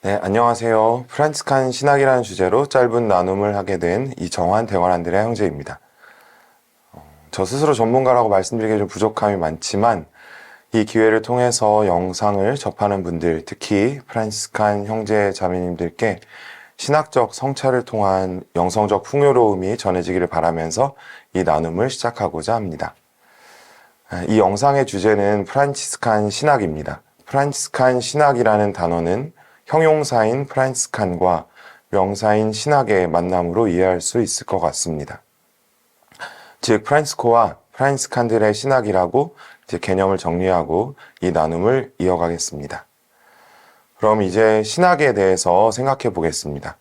네, 안녕하세요. 프란치스칸 신학이라는 주제로 짧은 나눔을 하게 된 이정환 대화란들의 형제입니다. 저 스스로 전문가라고 말씀드리기에 좀 부족함이 많지만 이 기회를 통해서 영상을 접하는 분들, 특히 프란치스칸 형제 자매님들께 신학적 성찰을 통한 영성적 풍요로움이 전해지기를 바라면서 이 나눔을 시작하고자 합니다. 이 영상의 주제는 프란치스칸 신학입니다. 프란치스칸 신학이라는 단어는 형용사인 프란치스칸과 명사인 신학의 만남으로 이해할 수 있을 것 같습니다. 즉 프란치스코와 프란치스칸들의 신학이라고 이제 개념을 정리하고 이 나눔을 이어가겠습니다. 그럼 이제 신학에 대해서 생각해 보겠습니다.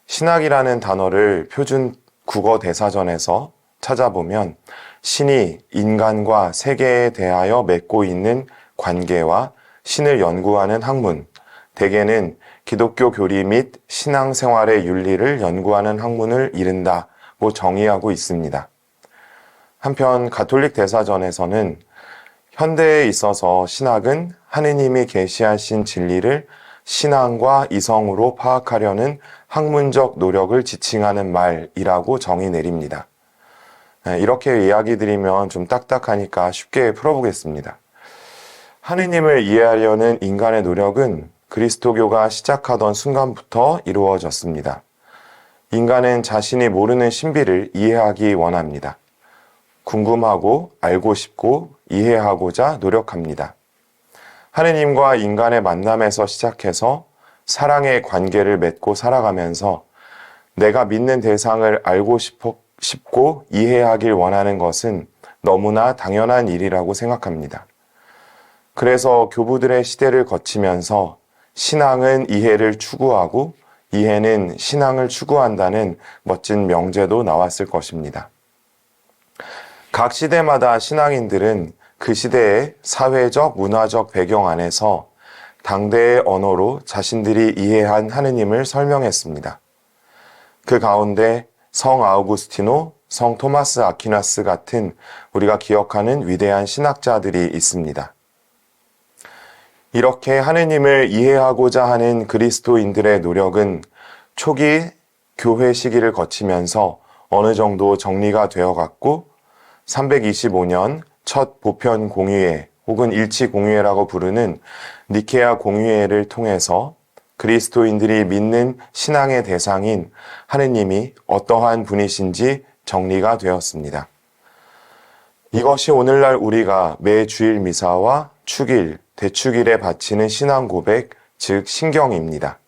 신학이라는 단어를 표준 국어 대사전에서 찾아보면 신이 인간과 세계에 대하여 맺고 있는 관계와 신을 연구하는 학문, 대개는 기독교 교리 및 신앙생활의 윤리를 연구하는 학문을 이른다고 정의하고 있습니다. 한편 가톨릭 대사전에서는 현대에 있어서 신학은 하느님이 계시하신 진리를 신앙과 이성으로 파악하려는 학문적 노력을 지칭하는 말이라고 정의 내립니다. 이렇게 이야기 드리면 좀 딱딱하니까 쉽게 풀어보겠습니다. 하느님을 이해하려는 인간의 노력은 그리스도교가 시작하던 순간부터 이루어졌습니다. 인간은 자신이 모르는 신비를 이해하기 원합니다. 궁금하고 알고 싶고 이해하고자 노력합니다. 하느님과 인간의 만남에서 시작해서 사랑의 관계를 맺고 살아가면서 내가 믿는 대상을 알고 싶고 이해하길 원하는 것은 너무나 당연한 일이라고 생각합니다. 그래서 교부들의 시대를 거치면서 신앙은 이해를 추구하고 이해는 신앙을 추구한다는 멋진 명제도 나왔을 것입니다. 각 시대마다 신앙인들은 그 시대의 사회적, 문화적 배경 안에서 당대의 언어로 자신들이 이해한 하느님을 설명했습니다. 그 가운데 성 아우구스티노, 성 토마스 아퀴나스 같은 우리가 기억하는 위대한 신학자들이 있습니다. 이렇게 하느님을 이해하고자 하는 그리스도인들의 노력은 초기 교회 시기를 거치면서 어느 정도 정리가 되어갔고 325년 첫 보편 공의회 혹은 일치 공의회라고 부르는 니케아 공의회를 통해서 그리스도인들이 믿는 신앙의 대상인 하느님이 어떠한 분이신지 정리가 되었습니다. 이것이 오늘날 우리가 매 주일 미사와 축일, 대축일에 바치는 신앙 고백, 즉 신경입니다.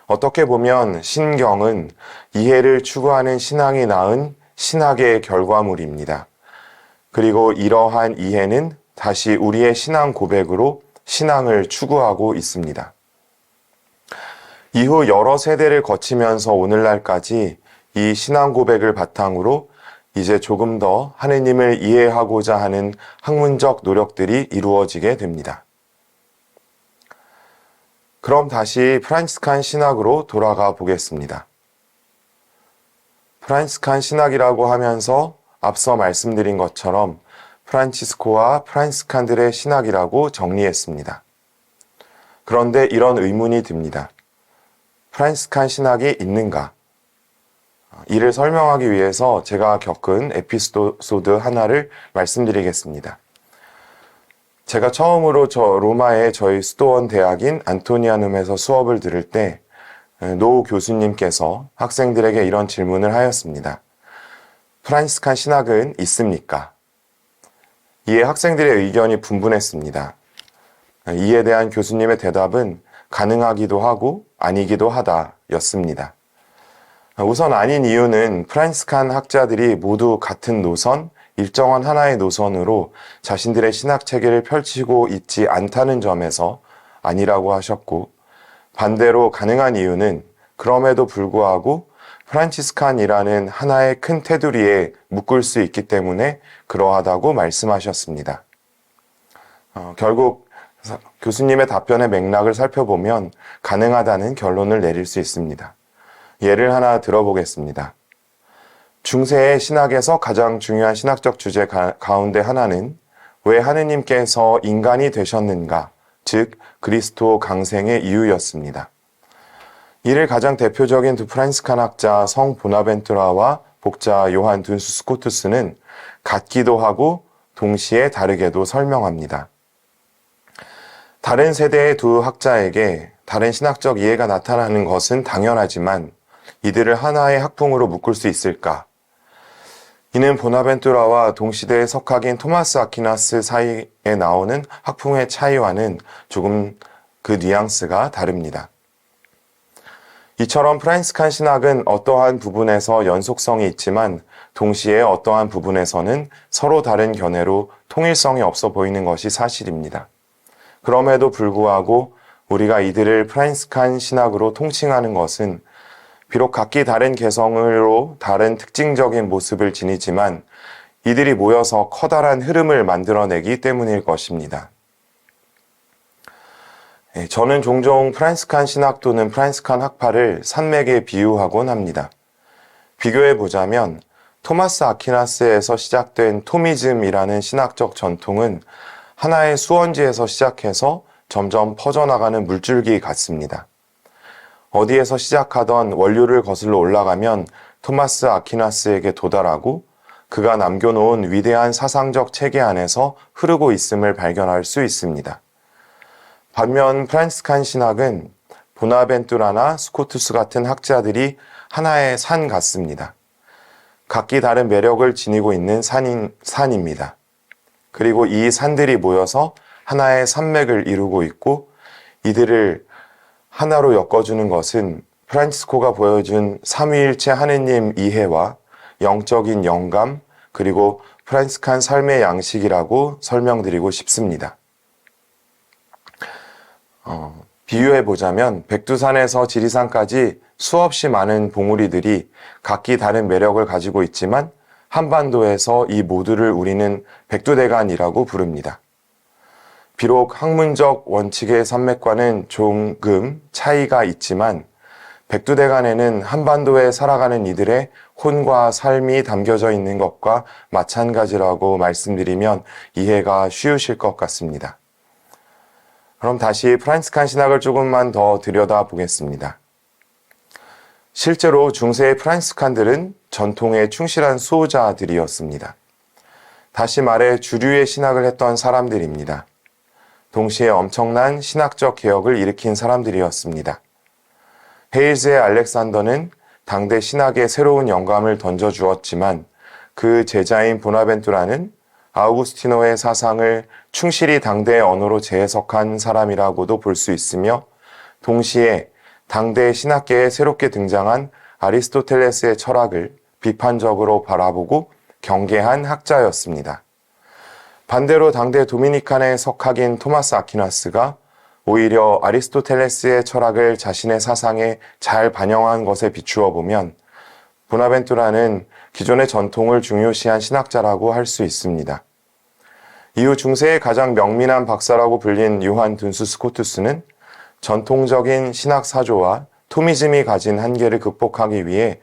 어떻게 보면 신경은 이해를 추구하는 신앙이 낳은 신학의 결과물입니다. 그리고 이러한 이해는 다시 우리의 신앙 고백으로 신앙을 추구하고 있습니다. 이후 여러 세대를 거치면서 오늘날까지 이 신앙 고백을 바탕으로 이제 조금 더 하느님을 이해하고자 하는 학문적 노력들이 이루어지게 됩니다. 그럼 다시 프란치스칸 신학으로 돌아가 보겠습니다. 프란치스칸 신학이라고 하면서 앞서 말씀드린 것처럼 프란치스코와 프란치스칸들의 신학이라고 정리했습니다. 그런데 이런 의문이 듭니다. 프란치스칸 신학이 있는가? 이를 설명하기 위해서 제가 겪은 에피소드 하나를 말씀드리겠습니다. 제가 처음으로 로마의 저희 수도원 대학인 안토니아눔에서 수업을 들을 때 노 교수님께서 학생들에게 이런 질문을 하였습니다. 프란치스칸 신학은 있습니까? 이에 학생들의 의견이 분분했습니다. 이에 대한 교수님의 대답은 가능하기도 하고 아니기도 하다 였습니다. 우선 아닌 이유는 프란치스칸 학자들이 모두 같은 노선, 일정한 하나의 노선으로 자신들의 신학 체계를 펼치고 있지 않다는 점에서 아니라고 하셨고, 반대로 가능한 이유는 그럼에도 불구하고 프란치스칸이라는 하나의 큰 테두리에 묶을 수 있기 때문에 그러하다고 말씀하셨습니다. 결국 교수님의 답변의 맥락을 살펴보면 가능하다는 결론을 내릴 수 있습니다. 예를 하나 들어보겠습니다. 중세의 신학에서 가장 중요한 신학적 주제 가운데 하나는 왜 하느님께서 인간이 되셨는가, 즉 그리스도 강생의 이유였습니다. 이를 가장 대표적인 두 프란시스칸 학자 성 보나벤투라와 복자 요한 둔수 스코투스는 같기도 하고 동시에 다르게도 설명합니다. 다른 세대의 두 학자에게 다른 신학적 이해가 나타나는 것은 당연하지만 이들을 하나의 학풍으로 묶을 수 있을까? 이는 보나벤투라와 동시대의 석학인 토마스 아퀴나스 사이에 나오는 학풍의 차이와는 조금 그 뉘앙스가 다릅니다. 이처럼 프란시스칸 신학은 어떠한 부분에서 연속성이 있지만 동시에 어떠한 부분에서는 서로 다른 견해로 통일성이 없어 보이는 것이 사실입니다. 그럼에도 불구하고 우리가 이들을 프란시스칸 신학으로 통칭하는 것은 비록 각기 다른 개성으로 다른 특징적인 모습을 지니지만 이들이 모여서 커다란 흐름을 만들어내기 때문일 것입니다. 저는 종종 프란시스칸 신학 또는 프란시스칸 학파를 산맥에 비유하곤 합니다. 비교해 보자면 토마스 아퀴나스에서 시작된 토미즘이라는 신학적 전통은 하나의 수원지에서 시작해서 점점 퍼져나가는 물줄기 같습니다. 어디에서 시작하던 원류를 거슬러 올라가면 토마스 아퀴나스에게 도달하고 그가 남겨놓은 위대한 사상적 체계 안에서 흐르고 있음을 발견할 수 있습니다. 반면 프란시스칸 신학은 보나벤투라나 스코투스 같은 학자들이 하나의 산 같습니다. 각기 다른 매력을 지니고 있는 산입니다. 그리고 이 산들이 모여서 하나의 산맥을 이루고 있고 이들을 하나로 엮어주는 것은 프란치스코가 보여준 삼위일체 하느님 이해와 영적인 영감 그리고 프란시스칸 삶의 양식이라고 설명드리고 싶습니다. 비유해보자면 백두산에서 지리산까지 수없이 많은 봉우리들이 각기 다른 매력을 가지고 있지만 한반도에서 이 모두를 우리는 백두대간이라고 부릅니다. 비록 학문적 원칙의 산맥과는 조금 차이가 있지만 백두대간에는 한반도에 살아가는 이들의 혼과 삶이 담겨져 있는 것과 마찬가지라고 말씀드리면 이해가 쉬우실 것 같습니다. 그럼 다시 프란시스칸 신학을 조금만 더 들여다보겠습니다. 실제로 중세의 프란시스칸들은 전통에 충실한 수호자들이었습니다. 다시 말해 주류의 신학을 했던 사람들입니다. 동시에 엄청난 신학적 개혁을 일으킨 사람들이었습니다. 헤일즈의 알렉산더는 당대 신학에 새로운 영감을 던져주었지만 그 제자인 보나벤투라는 아우구스티노의 사상을 충실히 당대의 언어로 재해석한 사람이라고도 볼 수 있으며 동시에 당대 신학계에 새롭게 등장한 아리스토텔레스의 철학을 비판적으로 바라보고 경계한 학자였습니다. 반대로 당대 도미니칸의 석학인 토마스 아퀴나스가 오히려 아리스토텔레스의 철학을 자신의 사상에 잘 반영한 것에 비추어 보면 보나벤투라는 기존의 전통을 중요시한 신학자라고 할 수 있습니다. 이후 중세의 가장 명민한 박사라고 불린 요한 둔수 스코투스는 전통적인 신학 사조와 토미즘이 가진 한계를 극복하기 위해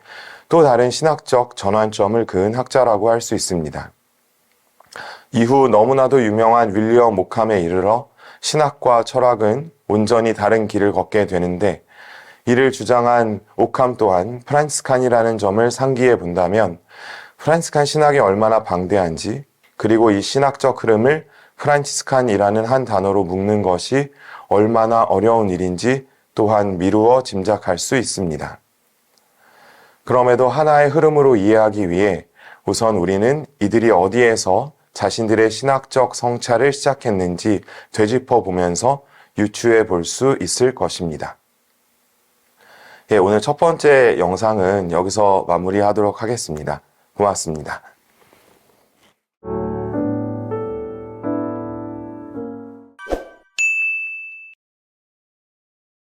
또 다른 신학적 전환점을 그은 학자라고 할 수 있습니다. 이후 너무나도 유명한 윌리엄 오캄에 이르러 신학과 철학은 온전히 다른 길을 걷게 되는데 이를 주장한 오캄 또한 프란시스칸이라는 점을 상기해 본다면 프란시스칸 신학이 얼마나 방대한지 그리고 이 신학적 흐름을 프란시스칸이라는 한 단어로 묶는 것이 얼마나 어려운 일인지 또한 미루어 짐작할 수 있습니다. 그럼에도 하나의 흐름으로 이해하기 위해 우선 우리는 이들이 어디에서 자신들의 신학적 성찰을 시작했는지 되짚어 보면서 유추해 볼 수 있을 것입니다. 오늘 첫 번째 영상은 여기서 마무리하도록 하겠습니다. 고맙습니다.